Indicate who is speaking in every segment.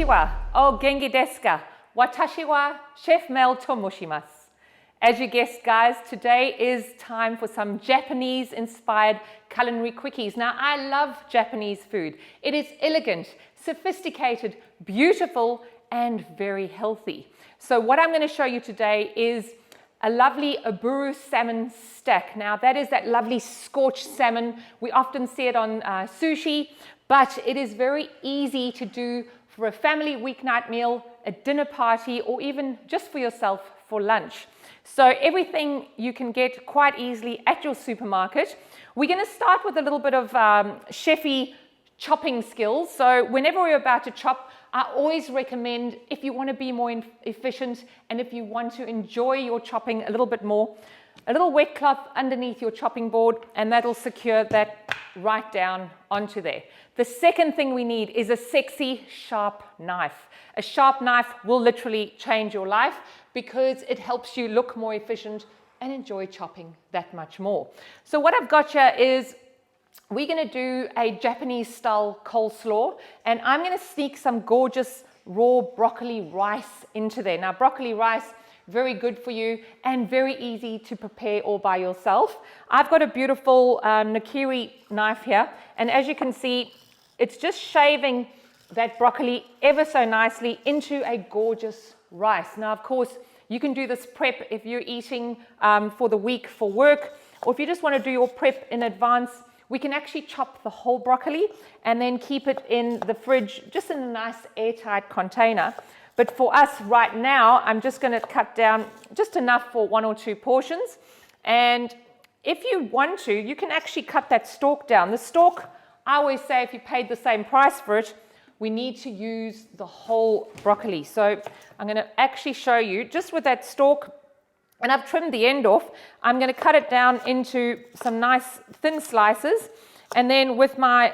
Speaker 1: wa o genki desu ka? Watashi wa chef Mel to moshimasu. As you guessed, guys, today is time for some Japanese-inspired culinary quickies. Now, I love Japanese food. It is elegant, sophisticated, beautiful, and very healthy. So what I'm going to show you today is a lovely Aburi Salmon Stack. Now, that is that lovely scorched salmon. We often see it on sushi, but it is very easy to do for a family weeknight meal, a dinner party, or even just for yourself for lunch. So everything you can get quite easily at your supermarket. We're going to start with a little bit of chefy chopping skills. So whenever we're about to chop, I always recommend, if you want to be more efficient and if you want to enjoy your chopping a little bit more, a little wet cloth underneath your chopping board, and that'll secure that right down onto there. The second thing we need is a sexy, sharp knife. A sharp knife will literally change your life because it helps you look more efficient and enjoy chopping that much more. So what I've got here is we're going to do a Japanese style coleslaw, and I'm going to sneak some gorgeous raw broccoli rice into there. Now, broccoli rice, very good for you and very easy to prepare all by yourself. I've got a beautiful Nakiri knife here, and as you can see, it's just shaving that broccoli ever so nicely into a gorgeous rice. Now, of course, you can do this prep if you're eating for the week for work, or if you just want to do your prep in advance. We can actually chop the whole broccoli and then keep it in the fridge, just in a nice airtight container. But for us right now, I'm just going to cut down just enough for 1 or 2 portions. And if you want to, you can actually cut that stalk down. The stalk, I always say, if you paid the same price for it, we need to use the whole broccoli. So I'm going to actually show you just with that stalk, and I've trimmed the end off. I'm going to cut it down into some nice thin slices, and then with my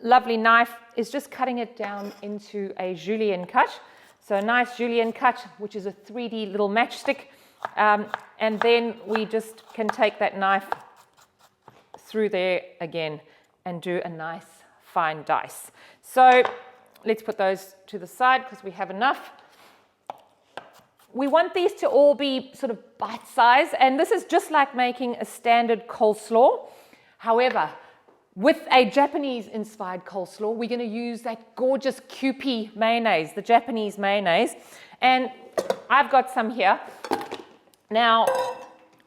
Speaker 1: lovely knife is just cutting it down into a julienne cut. So a nice julienne cut, which is a 3D little matchstick, and then we just can take that knife through there again and do a nice fine dice. So let's put those to the side because we have enough. We want these to all be sort of bite size, and this is just like making a standard coleslaw. However, with a Japanese inspired coleslaw, we're going to use that gorgeous Kewpie mayonnaise, the Japanese mayonnaise, and I've got some here. Now,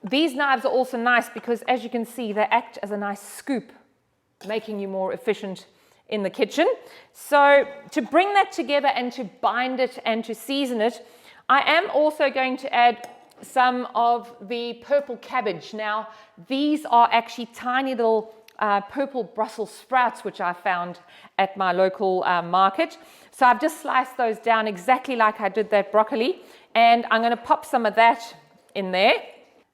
Speaker 1: these knives are also nice because, as you can see, they act as a nice scoop, making you more efficient in the kitchen. So to bring that together and to bind it and to season it, I am also going to add some of the purple cabbage. Now, these are actually tiny little purple Brussels sprouts, which I found at my local market. So I've just sliced those down exactly like I did that broccoli, and I'm going to pop some of that in there.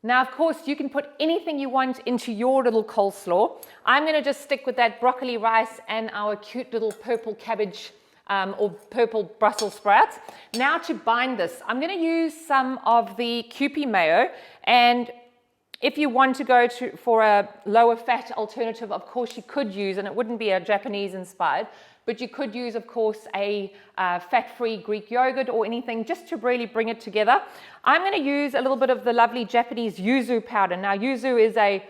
Speaker 1: Now, of course, you can put anything you want into your little coleslaw. I'm going to just stick with that broccoli rice and our cute little purple cabbage or purple Brussels sprouts. Now to bind this, I'm going to use some of the Kewpie mayo, and if you want to go for a lower fat alternative, of course you could use, and it wouldn't be a Japanese inspired, but you could use, of course, a fat-free Greek yogurt or anything just to really bring it together. I'm going to use a little bit of the lovely Japanese yuzu powder. Now, yuzu is a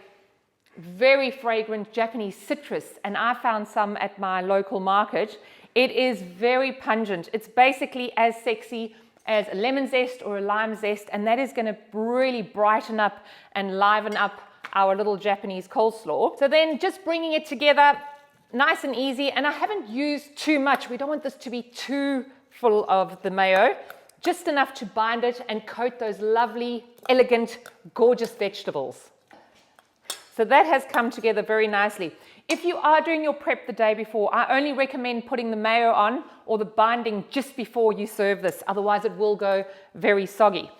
Speaker 1: very fragrant Japanese citrus, and I found some at my local market. It is very pungent. It's basically as sexy as a lemon zest or a lime zest, and that is going to really brighten up and liven up our little Japanese coleslaw. So then just bringing it together nice and easy, and I haven't used too much. We don't want this to be too full of the mayo, just enough to bind it and coat those lovely, elegant, gorgeous vegetables. So that has come together very nicely. If you are doing your prep the day before, I only recommend putting the mayo on or the binding just before you serve this. Otherwise, it will go very soggy.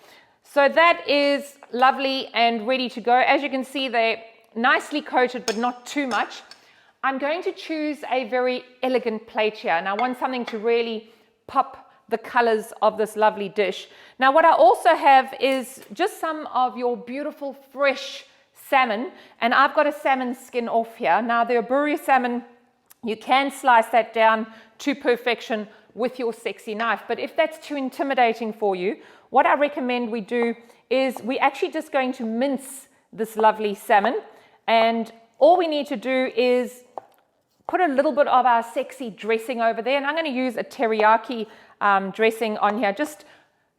Speaker 1: So that is lovely and ready to go. As you can see, they're nicely coated, but not too much. I'm going to choose a very elegant plate here, and I want something to really pop the colors of this lovely dish. Now, what I also have is just some of your beautiful fresh salmon, and I've got a salmon skin off here. Now, the Aburi salmon, you can slice that down to perfection, with your sexy knife. But if that's too intimidating for you, what I recommend we do is we're actually just going to mince this lovely salmon, and all we need to do is put a little bit of our sexy dressing over there, and I'm going to use a teriyaki dressing on here, just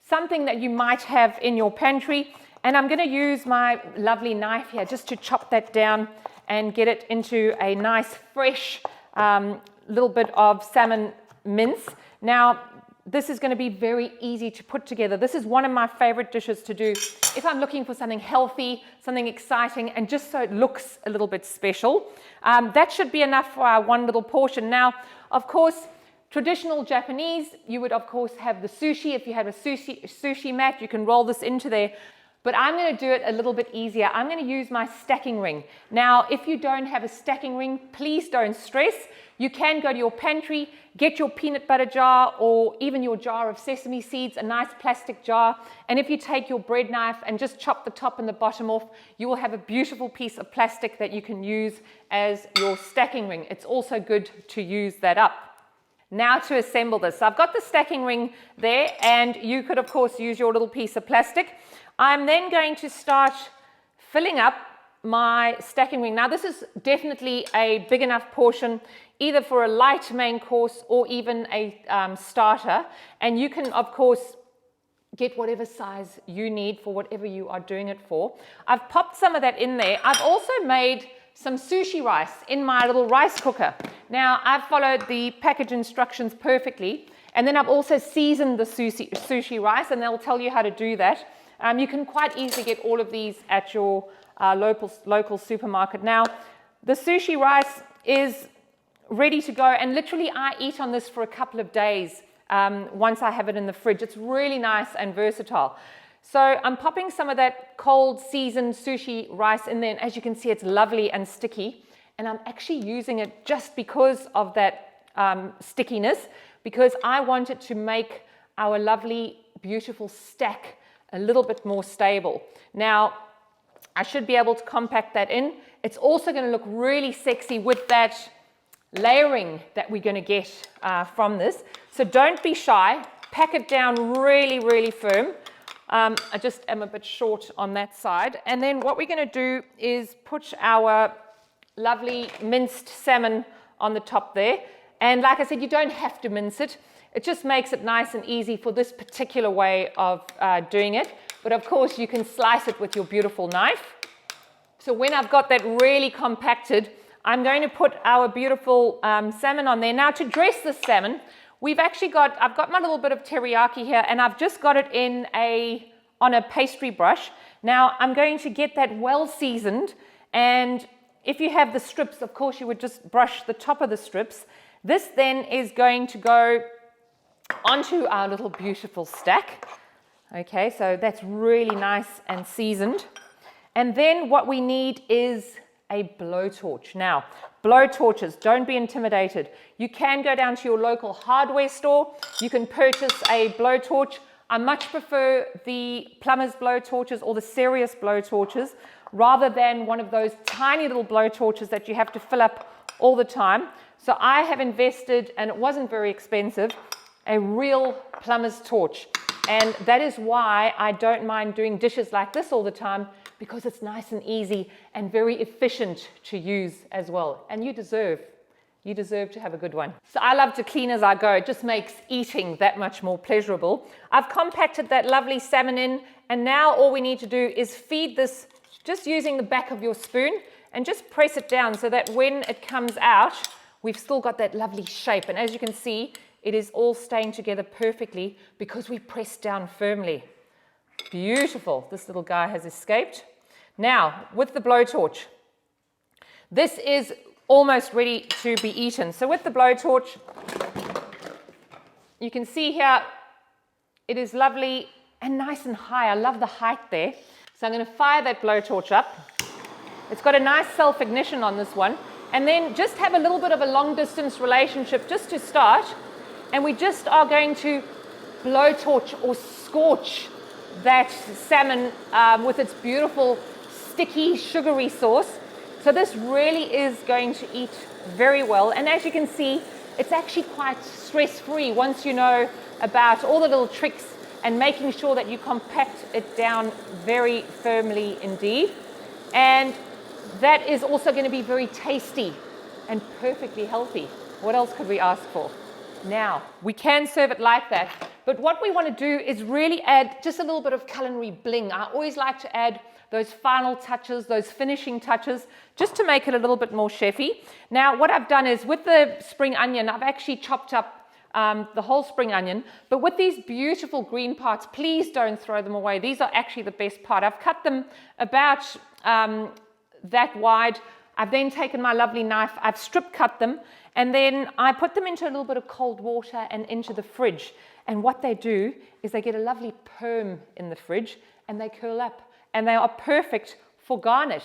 Speaker 1: something that you might have in your pantry. And I'm going to use my lovely knife here just to chop that down and get it into a nice fresh little bit of salmon mince. Now, this is going to be very easy to put together. This is one of my favorite dishes to do if I'm looking for something healthy, something exciting, and just so it looks a little bit special. That should be enough for our one little portion. Now, of course, traditional Japanese, you would of course have the sushi. If you have a sushi mat, you can roll this into there. But I'm going to do it a little bit easier. I'm going to use my stacking ring. Now, if you don't have a stacking ring, please don't stress. You can go to your pantry, get your peanut butter jar or even your jar of sesame seeds, a nice plastic jar. And if you take your bread knife and just chop the top and the bottom off, you will have a beautiful piece of plastic that you can use as your stacking ring. It's also good to use that up. Now to assemble this. So I've got the stacking ring there, and you could of course use your little piece of plastic. I'm then going to start filling up my stacking ring. Now this is definitely a big enough portion either for a light main course or even a starter, and you can of course get whatever size you need for whatever you are doing it for. I've popped some of that in there. I've also made some sushi rice in my little rice cooker. Now I've followed the package instructions perfectly, and then I've also seasoned the sushi rice, and they'll tell you how to do that. You can quite easily get all of these at your local supermarket. Now, the sushi rice is ready to go, and literally I eat on this for a couple of days once I have it in the fridge. It's really nice and versatile. So I'm popping some of that cold seasoned sushi rice in there, and as you can see, it's lovely and sticky. And I'm actually using it just because of that stickiness, because I want it to make our lovely, beautiful stack a little bit more stable. Now, I should be able to compact that in. It's also going to look really sexy with that layering that we're going to get from this. So don't be shy. Pack it down really, really firm. I just am a bit short on that side. And then what we're going to do is put our lovely minced salmon on the top there. And like I said, you don't have to mince it. It just makes it nice and easy for this particular way of doing it. But of course, you can slice it with your beautiful knife. So when I've got that really compacted, I'm going to put our beautiful salmon on there. Now to dress this salmon, I've got my little bit of teriyaki here, and I've just got it on a pastry brush. Now I'm going to get that well seasoned, and if you have the strips, of course you would just brush the top of the strips. This then is going to go onto our little beautiful stack. Okay, so that's really nice and seasoned. And then what we need is a blowtorch. Now, blowtorches, don't be intimidated. You can go down to your local hardware store. You can purchase a blowtorch. I much prefer the plumber's blowtorches or the serious blowtorches rather than one of those tiny little blowtorches that you have to fill up all the time. So I have invested, and it wasn't very expensive, a real plumber's torch. And that is why I don't mind doing dishes like this all the time, because it's nice and easy and very efficient to use as well. And you deserve to have a good one. So I love to clean as I go. It just makes eating that much more pleasurable. I've compacted that lovely salmon in, and now all we need to do is feed this just using the back of your spoon and just press it down so that when it comes out, we've still got that lovely shape. And as you can see, it is all staying together perfectly because we pressed down firmly. Beautiful. This little guy has escaped. Now, with the blowtorch, this is almost ready to be eaten. So with the blowtorch, you can see here, it is lovely and nice and high. I love the height there. So I'm going to fire that blowtorch up. It's got a nice self-ignition on this one. And then just have a little bit of a long-distance relationship just to start. And we just are going to blowtorch or scorch that salmon with its beautiful, sticky, sugary sauce. So this really is going to eat very well. And as you can see, it's actually quite stress-free once you know about all the little tricks and making sure that you compact it down very firmly indeed. And that is also going to be very tasty and perfectly healthy. What else could we ask for? Now, we can serve it like that, but what we want to do is really add just a little bit of culinary bling. I always like to add those final touches, those finishing touches, just to make it a little bit more chefy. Now, what I've done is with the spring onion, I've actually chopped up the whole spring onion, but with these beautiful green parts, please don't throw them away. These are actually the best part. I've cut them about that wide. I've then taken my lovely knife, I've strip cut them, and then I put them into a little bit of cold water and into the fridge. And what they do is they get a lovely perm in the fridge and they curl up and they are perfect for garnish.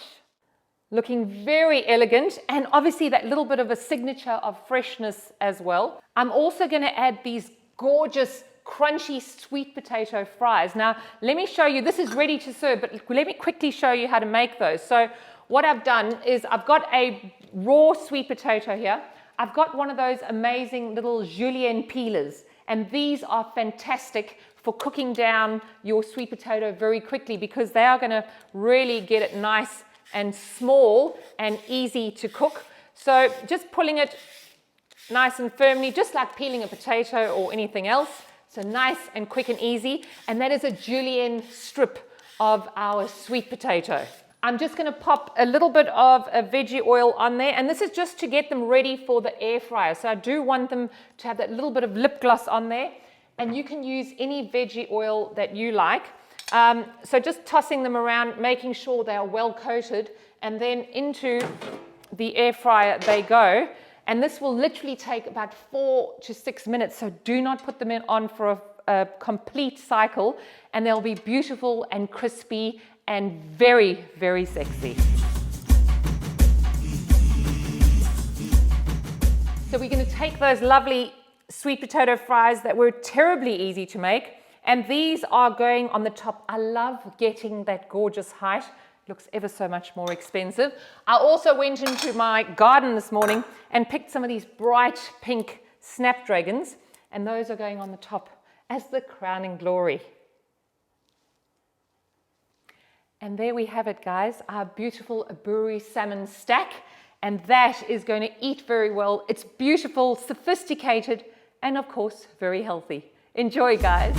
Speaker 1: Looking very elegant, and obviously that little bit of a signature of freshness as well. I'm also going to add these gorgeous crunchy sweet potato fries. Now let me show you, this is ready to serve, but let me quickly show you how to make those. So what I've done is I've got a raw sweet potato here. I've got one of those amazing little julienne peelers, and these are fantastic for cooking down your sweet potato very quickly because they are going to really get it nice and small and easy to cook. So just pulling it nice and firmly, just like peeling a potato or anything else. So nice and quick and easy. And that is a julienne strip of our sweet potato. I'm just going to pop a little bit of a veggie oil on there, and this is just to get them ready for the air fryer. So I do want them to have that little bit of lip gloss on there, and you can use any veggie oil that you like. So just tossing them around, making sure they are well coated, and then into the air fryer they go. And this will literally take about 4 to 6 minutes, so do not put them on for a complete cycle, and they'll be beautiful and crispy and very, very sexy. So we're going to take those lovely sweet potato fries that were terribly easy to make, and these are going on the top. I love getting that gorgeous height. It looks ever so much more expensive. I also went into my garden this morning and picked some of these bright pink snapdragons, and those are going on the top as the crowning glory. And there we have it, guys, our beautiful Aburi Salmon Stack. And that is going to eat very well. It's beautiful, sophisticated, and of course, very healthy. Enjoy, guys.